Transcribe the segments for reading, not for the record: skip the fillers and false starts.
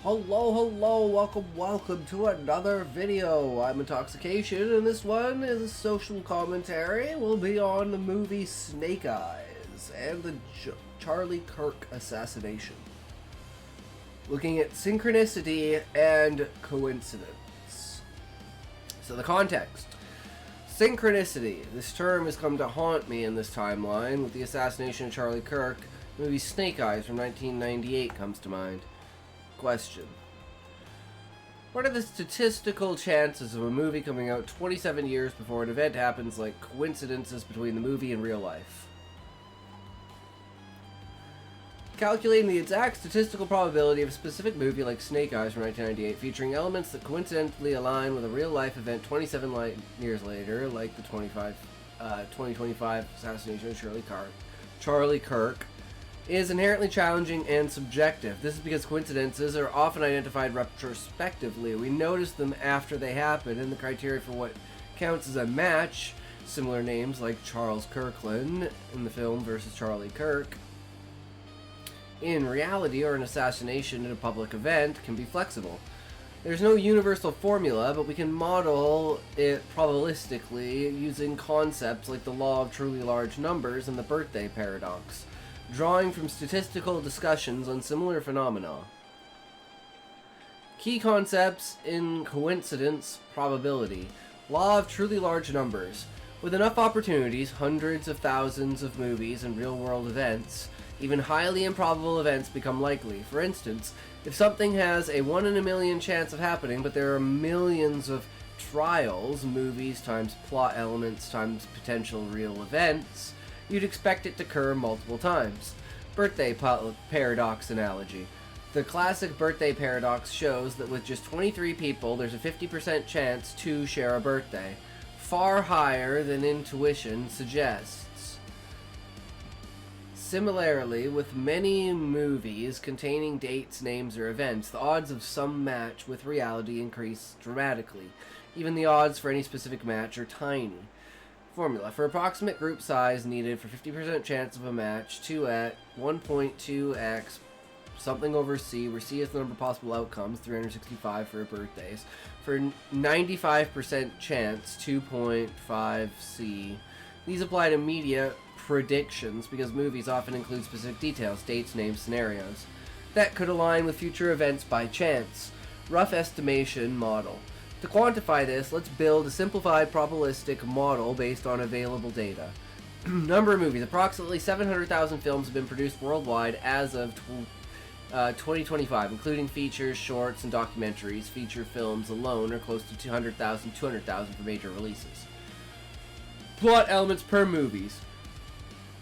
Hello, welcome to another video. I'm Intoxication, and this one is a social commentary. We'll be on the movie Snake Eyes and the Charlie Kirk assassination. Looking at synchronicity and coincidence. So the context. Synchronicity. This term has come to haunt me in this timeline. With the assassination of Charlie Kirk, the movie Snake Eyes from 1998 comes to mind. Question. What are the statistical chances of a movie coming out 27 years before an event happens, like coincidences between the movie and real life? Calculating the exact statistical probability of a specific movie like Snake Eyes from 1998 featuring elements that coincidentally align with a real-life event 27 years later, like the 2025 assassination of Charlie Kirk, is inherently challenging and subjective. This is because coincidences are often identified retrospectively. We notice them after they happen, and the criteria for what counts as a match, similar names like Charles Kirkland in the film versus Charlie Kirk, in reality or an assassination at a public event, can be flexible. There's no universal formula, but we can model it probabilistically using concepts like the law of truly large numbers and the birthday paradox, drawing from statistical discussions on similar phenomena. Key concepts in coincidence probability. Law of truly large numbers. With enough opportunities, hundreds of thousands of movies and real-world events, even highly improbable events become likely. For instance, if something has a 1 in a million chance of happening, but there are millions of trials, movies times plot elements times potential real events, you'd expect it to occur multiple times. Birthday paradox analogy. The classic birthday paradox shows that with just 23 people, there's a 50% chance to share a birthday, far higher than intuition suggests. Similarly, with many movies containing dates, names, or events, the odds of some match with reality increase dramatically. Even the odds for any specific match are tiny. Formula. For approximate group size needed for 50% chance of a match, 2 at 1.2x something over C, where C is the number of possible outcomes, 365 for birthdays. For 95% chance, 2.5C. These apply to media predictions because movies often include specific details, dates, names, scenarios that could align with future events by chance. Rough estimation model. To quantify this, let's build a simplified probabilistic model based on available data. Number of movies. Approximately 700,000 films have been produced worldwide as of 2025, including features, shorts, and documentaries. Feature films alone are close to 200,000 for major releases. Plot elements per movies.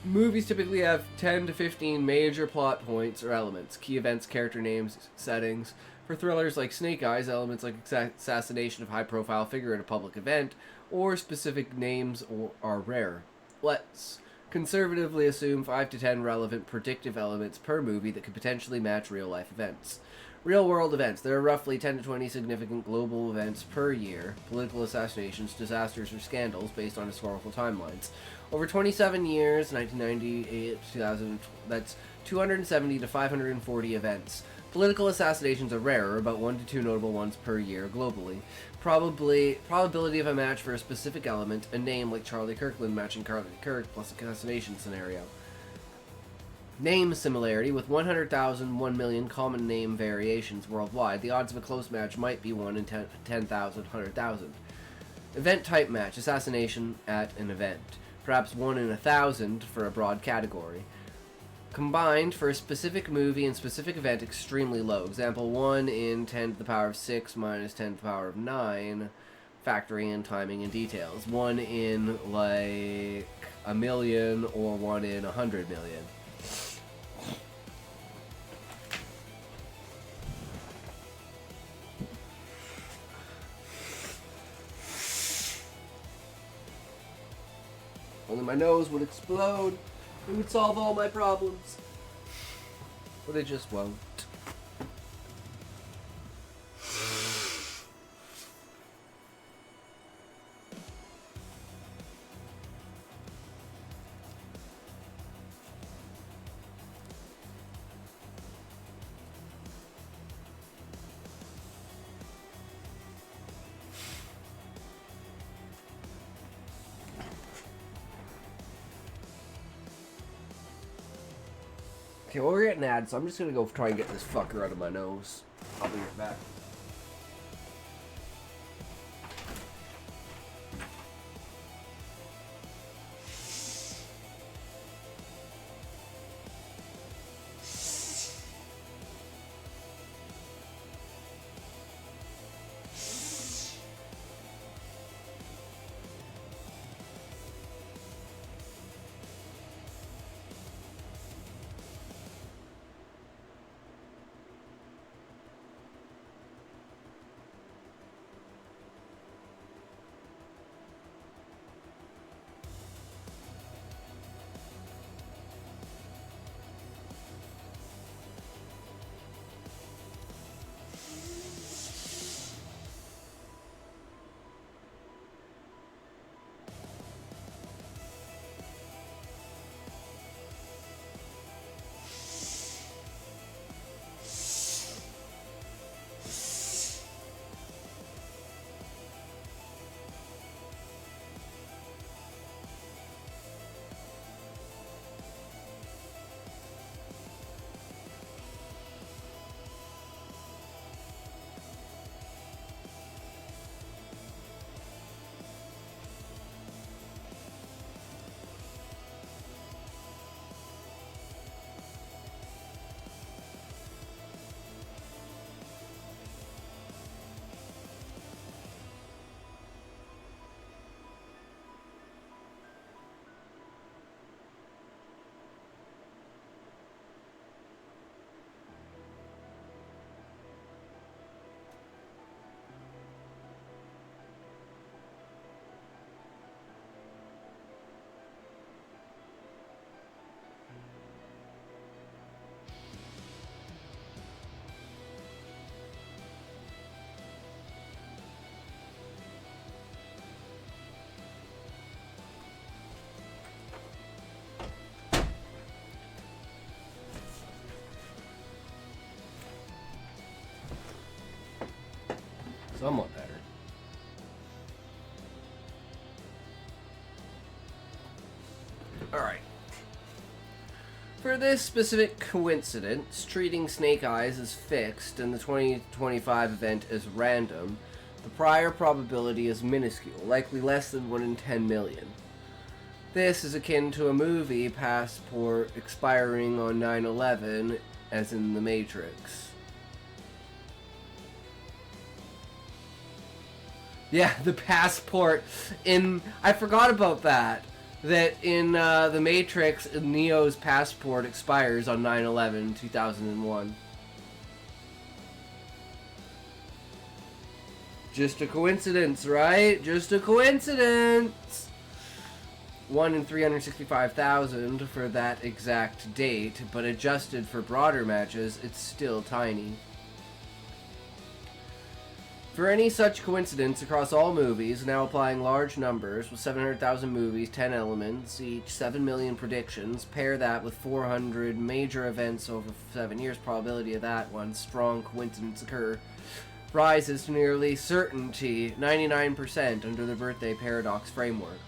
Movies typically have 10 to 15 major plot points or elements. Key events, character names, settings. For thrillers like Snake Eyes, elements like assassination of high-profile figure at a public event, or specific names are rare. Let's conservatively assume 5 to 10 relevant predictive elements per movie that could potentially match real-life events. Real-world events. There are roughly 10 to 20 significant global events per year, political assassinations, disasters, or scandals based on historical timelines. Over 27 years, 1998 to 2000, that's 270 to 540 events. Political assassinations are rarer, about 1 to 2 notable ones per year globally. Probability of a match for a specific element, a name like Charlie Kirkland matching Charlie Kirk plus assassination scenario. Name similarity with 100,000, 1 million common name variations worldwide. The odds of a close match might be 1 in 10,000, 100,000. Event type match, assassination at an event. Perhaps 1 in 1,000 for a broad category. Combined for a specific movie and specific event, extremely low. Example, 1 in 10 to the power of 6 minus 10 to the power of 9, factoring in timing and details. 1 in, like, a million or 1 in 100 million. Only my nose would explode. It would solve all my problems. But it just won't. Okay, well, we're getting ads, so I'm just gonna go try and get this fucker out of my nose. I'll be right back. Somewhat better. Alright. For this specific coincidence, treating Snake Eyes as fixed and the 2025 event as random, the prior probability is minuscule, likely less than 1 in 10 million. This is akin to a movie passport expiring on 9/11, as in The Matrix. Yeah, the passport in... I forgot about that. That in The Matrix, Neo's passport expires on 9/11/2001. Just a coincidence, right? Just a coincidence! 1 in 365,000 for that exact date, but adjusted for broader matches, it's still tiny. For any such coincidence across all movies, now applying large numbers, with 700,000 movies, 10 elements, each 7 million predictions, pair that with 400 major events over 7 years, probability of that one strong coincidence occur rises to nearly certainty, 99% under the birthday paradox framework.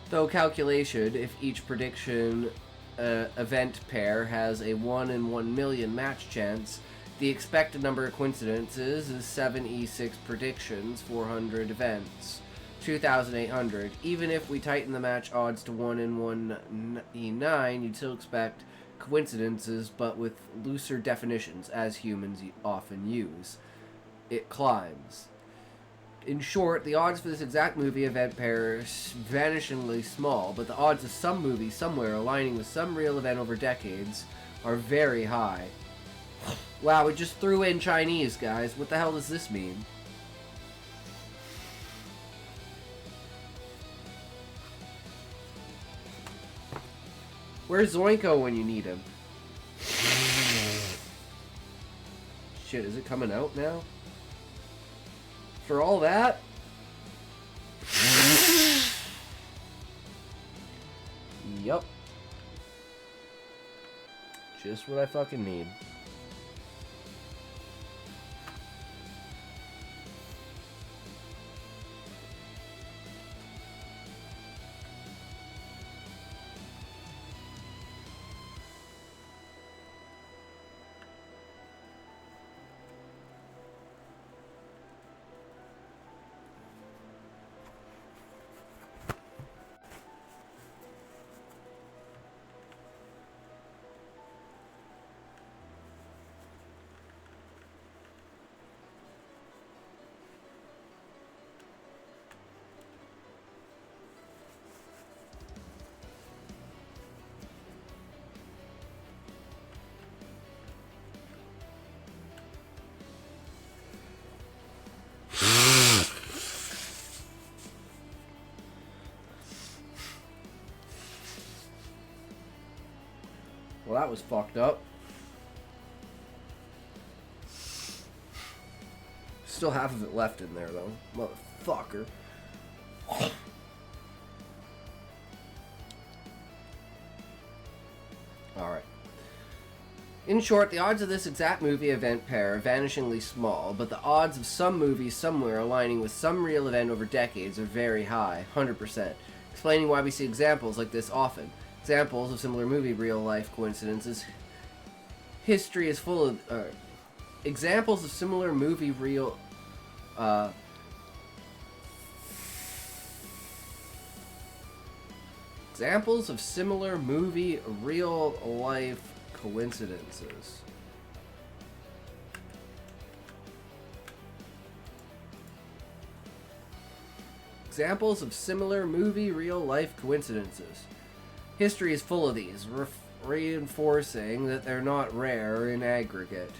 Though calculation, if each prediction event pair has a 1 in 1 million match chance, the expected number of coincidences is 7e6 predictions, 400 events, 2,800. Even if we tighten the match odds to 1 in 1e9, you'd still expect coincidences, but with looser definitions, as humans often use. It climbs. In short, the odds for this exact movie event pair are vanishingly small, but the odds of some movie somewhere aligning with some real event over decades are very high. Wow, we just threw in Chinese, guys. What the hell does this mean? Where's Zoinko when you need him? Shit, is it coming out now? For all that? Yup. Just what I fucking need. that was fucked up. Still half of it left in there, though. Motherfucker. Alright. In short, the odds of this exact movie event pair are vanishingly small, but the odds of some movies somewhere aligning with some real event over decades are very high, 100%, explaining why we see examples like this often. Examples of similar movie real-life coincidences. History is full of... examples of similar movie real... examples of similar movie real-life coincidences. Examples of similar movie real-life coincidences. History is full of these, reinforcing that they're not rare in aggregate.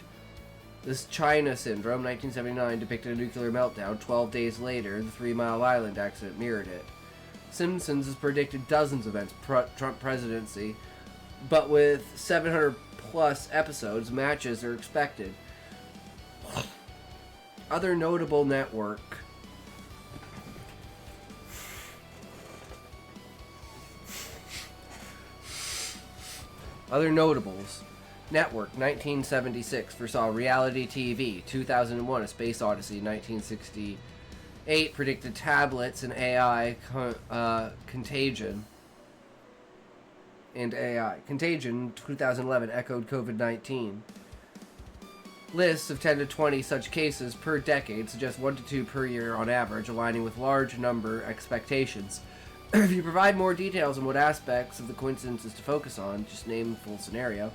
This China Syndrome, 1979, depicted a nuclear meltdown. 12 days later, the 3 Mile Island accident mirrored it. Simpsons has predicted dozens of events Trump presidency, but with 700 plus episodes, matches are expected. Other notable network. Other notables. Network, 1976, foresaw reality TV. 2001, A Space Odyssey, 1968, predicted tablets and AI. Contagion. And AI. Contagion, 2011, echoed COVID-19. Lists of 10 to 20 such cases per decade suggest 1 to 2 per year on average, aligning with large number expectations. If you provide more details on what aspects of the coincidences to focus on, just name the full scenario,